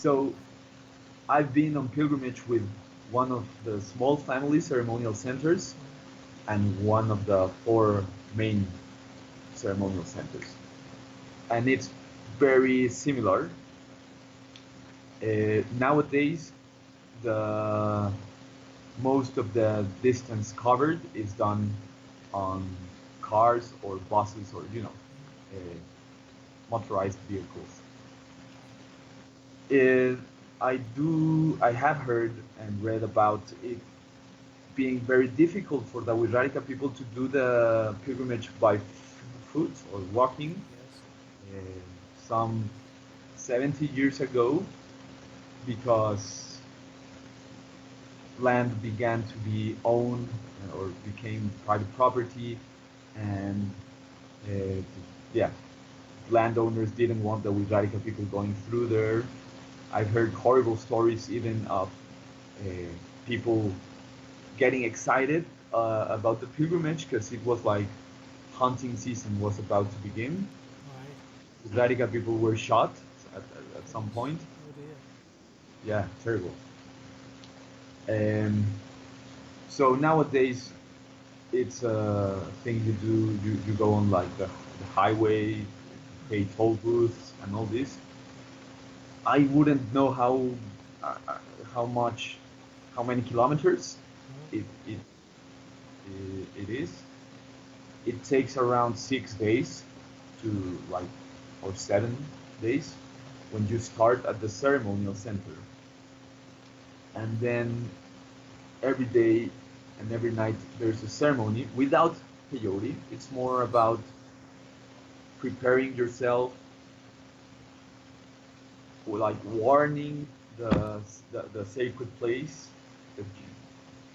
So I've been on pilgrimage with one of the small family ceremonial centers and one of the four main ceremonial centers. And it's very similar. Nowadays, the most of the distance covered is done on cars or buses or motorized vehicles. It, I have heard and read about it being very difficult for the Wixarika people to do the pilgrimage by foot or walking. Yes. Uh, some 70 years ago, because land began to be owned or became private property, and uh, yeah, landowners didn't want the Wixarika people going through there. I've heard horrible stories even of uh, people getting excited about the pilgrimage because it was like hunting season was about to begin. Right. Wixarika people were shot at some Goodness. point. Oh dear. Yeah, terrible. Um, so nowadays it's a thing you do. You go on like the highway, pay toll booths and all this. I wouldn't know uh, uh, how much, how many kilometers Mm-hmm. it it it is. It takes around 6 days to like or 7 days when you start at the ceremonial center, and then every day and every night there's a ceremony without peyote. It's more Yes. about preparing yourself, like warning the sacred place that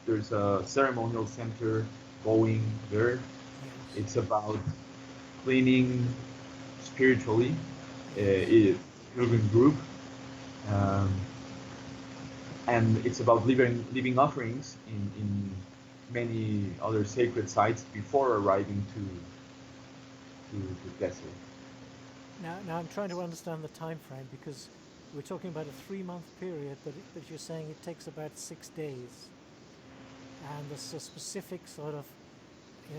there's a ceremonial center going there. Yes. It's about cleaning spiritually, Yes. pilgrim group, um, and it's about leaving offerings in many other sacred sites before arriving to the desert. Now I'm trying to understand the time frame because we're talking about a 3 month period, but you're saying it takes about 6 days, and there's a specific sort of,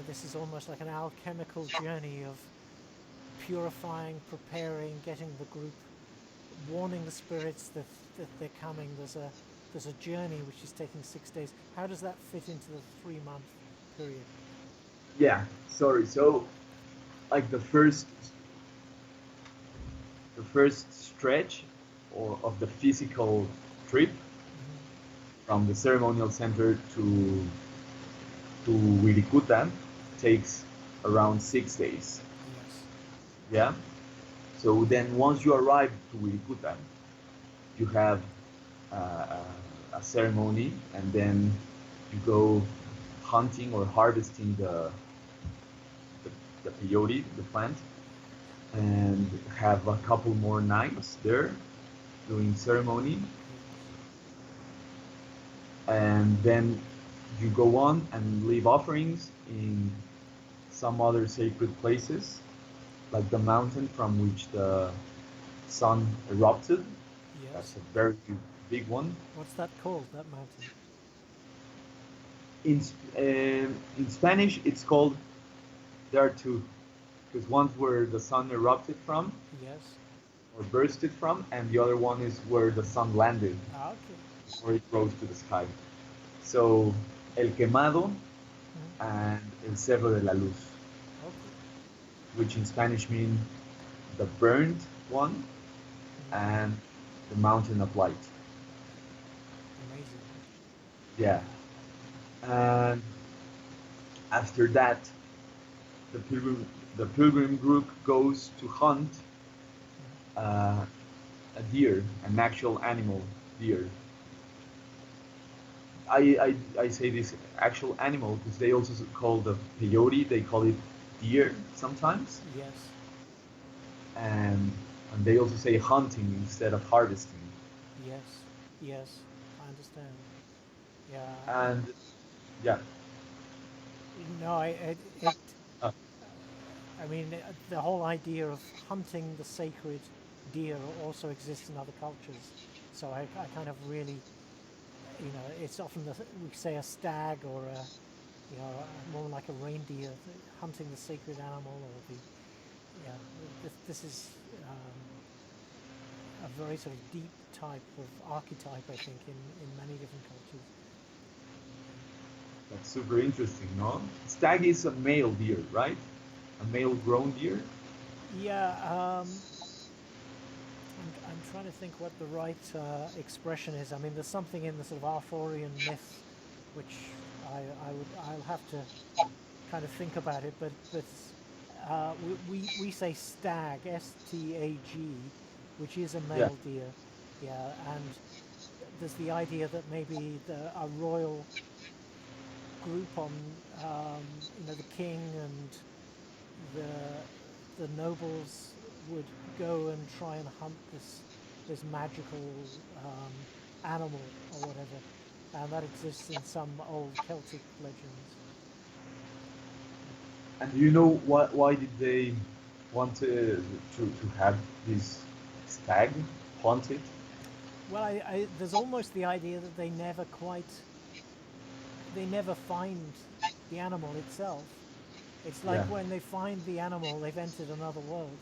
this is almost like an alchemical journey of purifying, preparing, getting the group, warning the spirits that they're coming. There's a journey which is taking 6 days. How does that fit into the 3 month period? Yeah, sorry. So like the first stretch of the physical trip Hmm. from the ceremonial center to Wirikutan takes around 6 days. Yes. Yeah. So then once you arrive to Wirikutan, you have a ceremony, and then you go hunting or harvesting the, the peyote, the plant, and have a couple more nights there doing ceremony, Yes. and then you go on and leave offerings in some other sacred places, like the mountain from which the sun erupted. That's Yes. a very big one. What's that called? That mountain? In Spanish, it's called. There are two, because one's where the sun erupted from Yes. or bursted from, and the other one is where the sun landed, Ah, okay. where it rose to the sky. So, El Quemado Hmm. and El Cerro de la Luz, Okay. which in Spanish mean the burned one Hmm. and the mountain of light. Amazing. Yeah. Yeah. And after that, the pilgrim group goes to hunt Hmm. uh, a deer, an actual animal deer. I say this actual animal because they also call the peyote, they call it deer sometimes, Yes. and and they also say hunting instead of harvesting. Yes. Yes. I understand. Yeah. And yeah, No, it uh, I mean, the whole idea of hunting the sacred deer also exists in other cultures. So I kind of really, it's often we say a stag or more like a reindeer hunting the sacred animal, or yeah. This is a very sort of deep type of archetype, I think, in many different cultures. That's super interesting, no? Stag is a male deer, right? A male grown deer? Yeah, I'm trying to think what the right expression is. I mean, there's something in the sort of Arthurian myth, which I'll have to kind of think about it. But we say stag, stag, which is a Yeah. male deer. Yeah, and there's the idea that maybe a royal group on the king and the the nobles would go and try and hunt this magical animal or whatever, and that exists in some old Celtic legends. And do you know why did they want to have this stag haunted? Well, there's almost the idea that they never find the animal itself. It's like Yeah. when they find the animal, they've entered another world.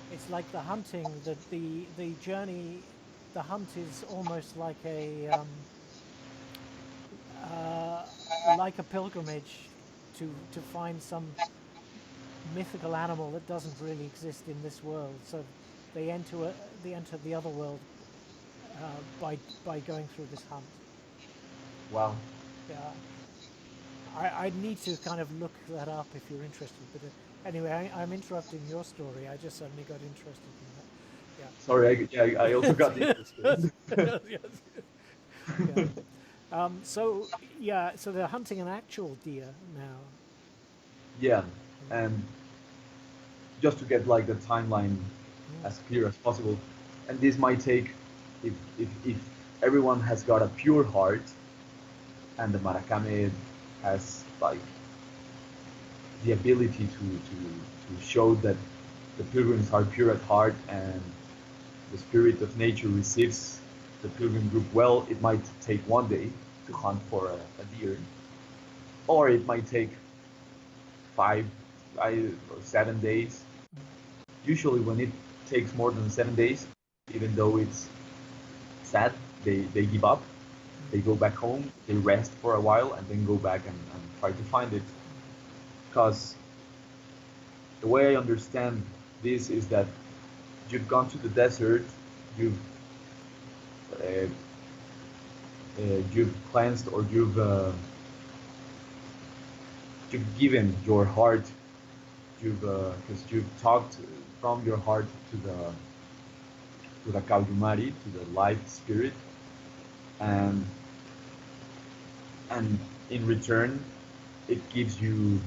It's like the hunting, the journey, the hunt is almost uh, like a pilgrimage to find some mythical animal that doesn't really exist in this world. So they enter the other world by going through this hunt. Wow. Yeah, I'd need to kind of look that up if you're interested. But anyway, I'm interrupting your story. I just suddenly got interested in that. Sorry, I also got Yes, interested. yes, yeah. So yeah, so they're hunting an actual deer now. Yeah, Mm, and just to get like the timeline mm, as clear as possible, and this might take, if everyone has got a pure heart, and the Maracame has like the ability to show that the pilgrims are pure at heart and the spirit of nature receives the pilgrim group well, it might take one day to mm, hunt for a deer, or it might take 5 or 7 days. mm, Usually, when it takes more than 7 days, even though it's sad, they give up. mm, They go back home, they rest for a while, and then go back and try to find it. mm, Because the way I understand this is that you've gone to the desert, you've uh, you've cleansed or you've given your heart, you've because you've talked from your heart to the Kaujumari, to the life spirit, and and in return, it gives you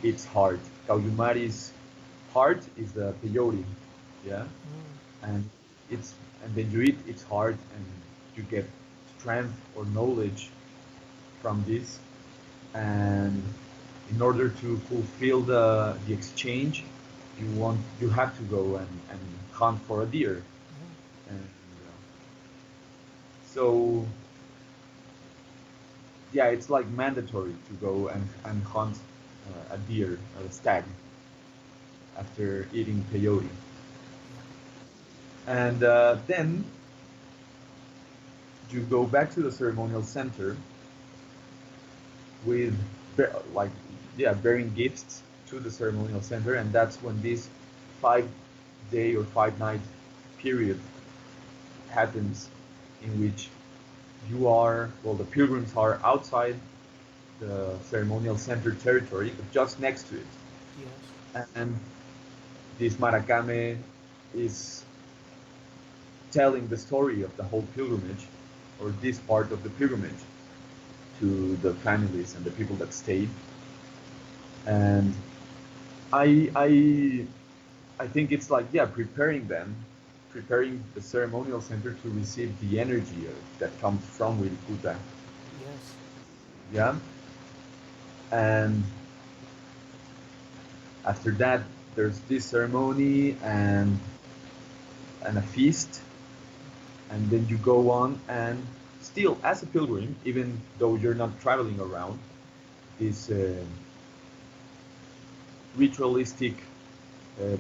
its heart. Kaujumari's heart is the peyote, yeah, mm, and it's and then you eat its heart and you get strength or knowledge from this, and in order to fulfill the exchange, you have to go and hunt for a deer, mm. and so yeah, it's like mandatory to go and hunt a deer, a stag, after eating peyote. Yeah. And then you go back to the ceremonial center with like yeah, bearing gifts to the ceremonial center, and that's when this 5 day or 5 night period happens, in which the pilgrims are outside the ceremonial center territory, but just next to it, Yes. and this Maracame is telling the story of the whole pilgrimage, or this part of the pilgrimage, to the families and the people that stayed. And I I think it's like, yeah, preparing the ceremonial center to receive the energy that comes from Wirikuta. Yes. Yeah, and after that there's this ceremony, and and a feast, and then you go on and still as a pilgrim, even though you're not traveling around, this ritualistic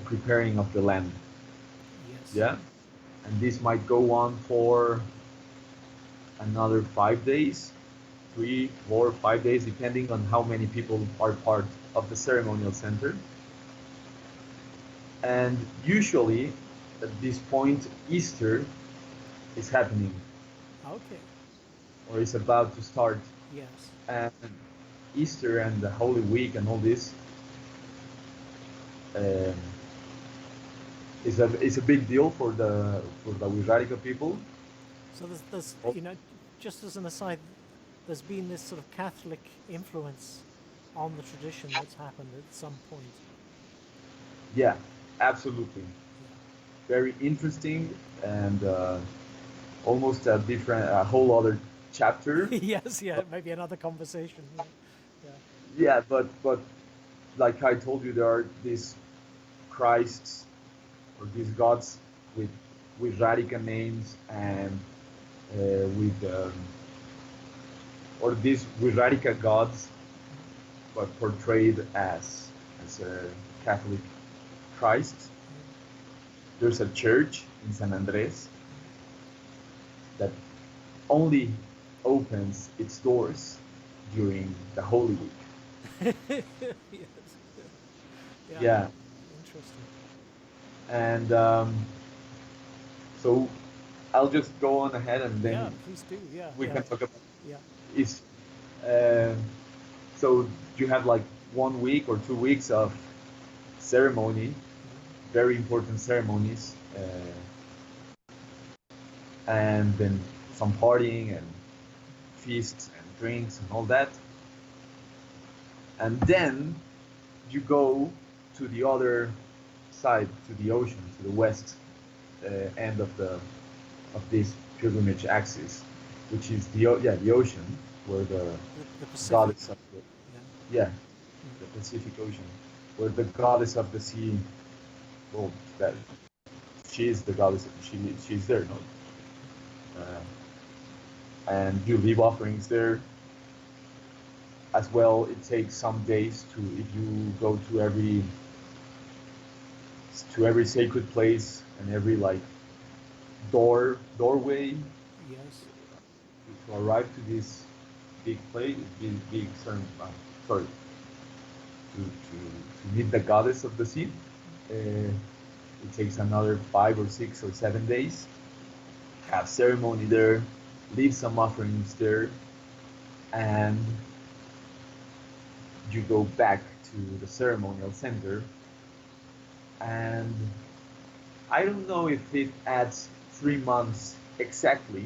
preparing of the land. Yes. Yeah, and this might go on for another 5 days, 3, 4, 5 days, depending on how many people are part of the ceremonial center. And usually, at this point, Easter is happening Okay. or is about to start. Yes. And Easter and the Holy Week and all this um, is a big deal for the Wixarika people. So there's Oh, just as an aside, there's been this sort of Catholic influence on the tradition that's happened at some point. yeah, absolutely. Yeah. Very interesting and almost a whole other chapter. Yes. Yeah. Maybe another conversation. Yeah. Yeah. Yeah, but like I told you, there are these Christs or these gods with radical names and with or these radical gods, but portrayed as a Catholic Christ. Yeah. There's a church in San Andres Yeah. that only opens its doors during the Holy Week. Yes. Yeah. Yeah, Interesting. and so I'll just go on ahead and Yeah. then Please do. Yeah. we Yeah. can talk about Yeah. is um so you have like 1 week or 2 weeks of ceremony, Yeah. very important ceremonies, and then some partying and feasts and drinks and all that, and then you go to the other side, to the ocean, to the west end of this pilgrimage axis, which is the ocean, where the The Pacific. goddess of the Yeah. yeah Yeah. the Pacific Ocean, where the goddess of the sea, well, that she is the goddess. She's there, no? And you leave offerings there as well. It takes some days to if you go to every sacred place and every like doorway Yes. to arrive to this big place, big sorry, to meet the goddess of the sea. It takes another 5 or 6 or 7 days. Have ceremony there, leave some offerings there, and you go back to the ceremonial center. And I don't know if it adds 3 months exactly,